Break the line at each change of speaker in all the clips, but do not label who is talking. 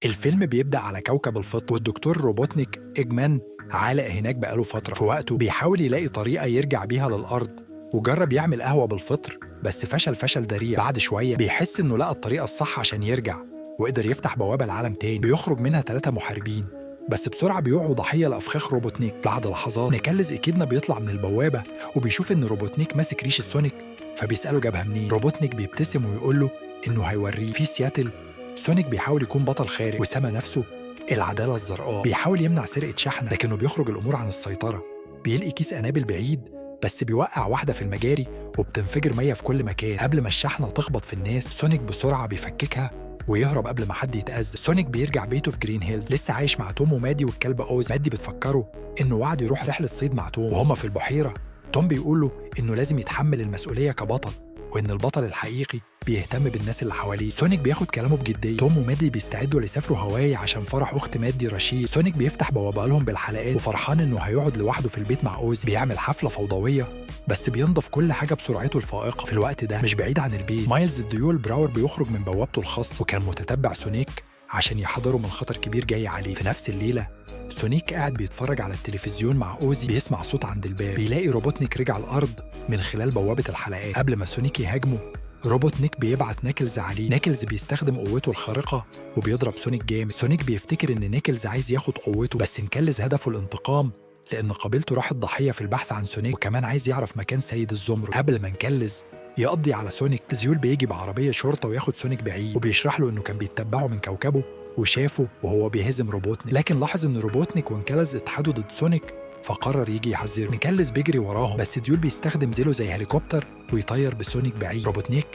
الفيلم بيبدأ على كوكب الفضة، والدكتور روبوتنيك إجمان عالق هناك بقاله فترة. في وقته بيحاول يلاقي طريقة يرجع بيها للأرض، وجرب يعمل قهوة بالفطر بس فشل ذريع. بعد شوية بيحس إنه لقى الطريقة الصح عشان يرجع، وقدر يفتح بوابة لعالم تاني بيخرج منها 3 محاربين، بس بسرعة بيقعوا ضحية لأفخاخ روبوتنيك. بعد لحظات نيكلز إكيدنا بيطلع من البوابة وبيشوف إن روبوتنيك ماسك ريشة سونيك، فبيسأله جابها منين. روبوتنيك بيبتسم ويقول له إنه هيوريه في سياتل. سونيك بيحاول يكون بطل خارق وسمى نفسه العدالة الزرقاء. بيحاول يمنع سرقة شحنة لكنه بيخرج الأمور عن السيطرة. بيلقي كيس قنابل بعيد بس بيوقع واحدة في المجاري وبتنفجر مية في كل مكان. قبل ما الشحنة تخبط في الناس سونيك بسرعة بيفككها ويهرب قبل ما حد يتأذى. سونيك بيرجع بيته في جرين هيلز لسه عايش مع توم ومادي والكلب أوز. مادي بتفكره إنه وعد يروح رحلة صيد مع توم وهما في البحيرة. توم بيقوله إنه لازم يتحمل المسؤولية كبطل، وإن البطل الحقيقي بيهتم بالناس اللي حواليه. سونيك بياخد كلامه بجدية. توم ومادي بيستعدوا ليسافروا هواي عشان فرح أخت مادي رشيد. سونيك بيفتح بوابة لهم بالحلقات وفرحان إنه هيقعد لوحده في البيت مع أوز. بيعمل حفلة فوضوية بس بينضف كل حاجة بسرعته الفائقة. في الوقت ده مش بعيد عن البيت مايلز الديول براور بيخرج من بوابته الخاصة، وكان متتبع سونيك عشان يحذره من خطر كبير جاي عليه. في نفس الليلة سونيك قاعد بيتفرج على التلفزيون مع أوزي، بيسمع صوت عند الباب. بيلاقي روبوتنيك رجع الأرض من خلال بوابة الحلقات. قبل ما سونيك يهاجمه روبوتنيك بيبعت نيكلز عليه. نيكلز بيستخدم قوته الخارقة وبيضرب سونيك جامد. سونيك بيفتكر إن نيكلز عايز ياخد قوته، بس نكلز هدفه الانتقام لأن قبيلته راحت ضحية في البحث عن سونيك، وكمان عايز يعرف مكان سيد الزمرد. قبل ما نكلز يقضي على سونيك زيول بيجي بعربية شرطة وياخد سونيك بعيد، وبيشرح له إنه كان بيتبعه من كوكبه وشافه وهو بيهزم روبوتنيك. لكن لاحظ إن روبوتنيك ونكلز اتحدوا ضد سونيك فقرر يجي يحذره. نكلز بيجري وراهم بس ديول بيستخدم زيلو زي هليكوبتر ويطير بسونيك بعيد. روبوتنيك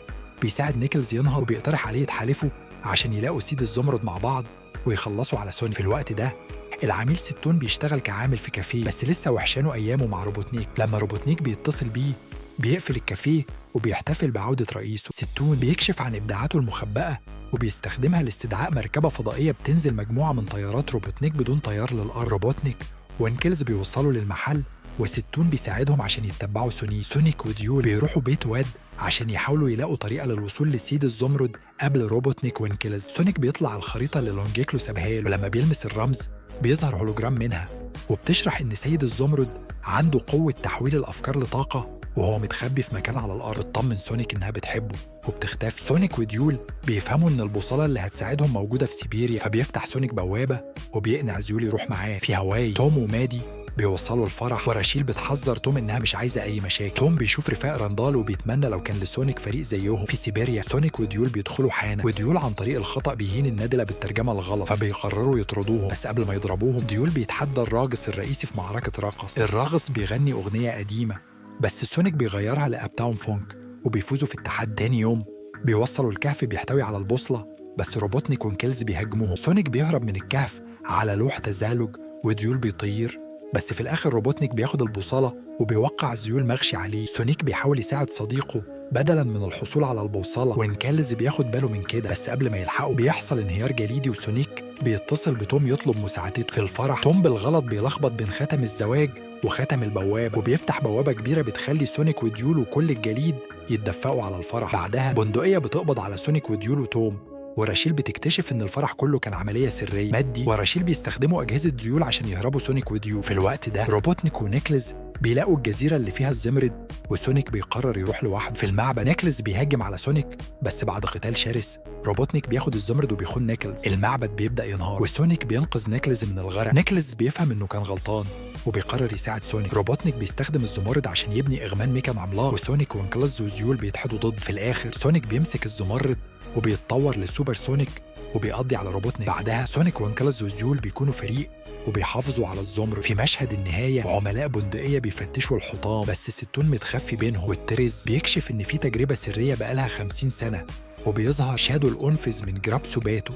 بيساعد نيكلز ينهض وبيقترح عليه يتحالفوا عشان يلاقوا سيد الزمرد مع بعض ويخلصوا على سونيك. في الوقت ده العميل ستون بيشتغل كعامل في كافيه بس لسه وحشانه أيامه مع روبوتنيك. لما روبوتنيك بيتصل بيه بيقفل الكافيه وبيحتفل بعودة رئيسه. ستون بيكشف عن إبداعاته المخبأة وبيستخدمها لاستدعاء مركبة فضائية بتنزل مجموعة من طيارات روبوتنيك بدون طيار للأرض. روبوتنيك وانكلز بيوصلوا للمحل وستون بيساعدهم عشان يتبعوا سونيك. سونيك وديول بيروحوا بيت واد عشان يحاولوا يلاقوا طريقة للوصول لسيد الزمرد قبل روبوتنيك وانكلز. سونيك بيطلع على الخريطة اللي لونجيكلو سابها له، ولما بيلمس الرمز بيظهر هولوجرام منها وبتشرح إن سيد الزمرد عنده قوة تحويل الأفكار لطاقة وهو متخبي في مكان على الأرض. بتطمن سونيك إنها بتحبه وبتختفي. سونيك وديول بيفهموا إن البوصلة اللي هتساعدهم موجودة في سيبيريا، فبيفتح سونيك بوابة وبيقنع زيول يروح معاه. في هواي توم ومادي بيوصلوا الفرح وراشيل بتحذر توم إنها مش عايزة أي مشاكل. توم بيشوف رفاق راندال وبيتمنى لو كان لسونيك فريق زيهم. في سيبيريا سونيك وديول بيدخلوا حانة، وديول عن طريق الخطأ بيهين النادلة بالترجمة الغلط فبيقرروا يطردوهم. بس قبل ما يضربوهم ديول بيتحدى الراقص الرئيسي في معركة راقص. الراقص بيغني أغنية قديمة بس سونيك بيغيرها لأب تاون فونك وبيفوزوا في التحدي. تاني يوم بيوصلوا الكهف بيحتوي على البوصلة بس روبوتنيك وانكلز بيهاجموهم. سونيك بيهرب من الكهف على لوح تزالج وديول بيطير، بس في الآخر روبوتنيك بياخد البوصلة وبيوقع الزيول مغشي عليه. سونيك بيحاول يساعد صديقه بدلاً من الحصول على البوصلة وانكلز بياخد باله من كده، بس قبل ما يلحقوا بيحصل انهيار جليدي وسونيك بيتصل بتوم يطلب مساعدته. في الفرح توم بالغلط بيلخبط بين خاتم الزواج وخاتم البوابة وبيفتح بوابة كبيرة بتخلي سونيك وديول وكل الجليد يتدفقوا على الفرح. بعدها بندقية بتقبض على سونيك وديول وتوم، وراشيل بتكتشف إن الفرح كله كان عملية سرية. مادي وراشيل بيستخدموا أجهزة ديول عشان يهربوا سونيك وديول. في الوقت ده روبوتنيك ونيكلز بيلاقوا الجزيرة اللي فيها الزمرد وسونيك بيقرر يروح لوحده. في المعبد نيكلز بيهاجم على سونيك بس بعد قتال شرس روبوتنيك بياخد الزمرد وبيخون نيكلز. المعبد بيبدأ ينهار وسونيك بينقذ نيكلز من الغرق. نيكلز بيفهم إنه كان غلطان وبيقرر يساعد سونيك. روبوتنيك بيستخدم الزمرد عشان يبني إغمان ميكان عملاق وسونيك وانكلز وزيول بيتحدوا ضد. في الآخر سونيك بيمسك الزمرد وبيتطور لسوبر سونيك وبيقضي على روبوتنيك. بعدها سونيك وانكلز وزيول بيكونوا فريق وبيحافظوا على الزمرد. في مشهد النهاية عملاء بندقية بيفتشوا الحطام بس ستون متخفي بينهم، والتريز بيكشف إن في تجربة سرية بقالها 50 سنة وبيظهر شادو الأنفذ من جراب سوباتو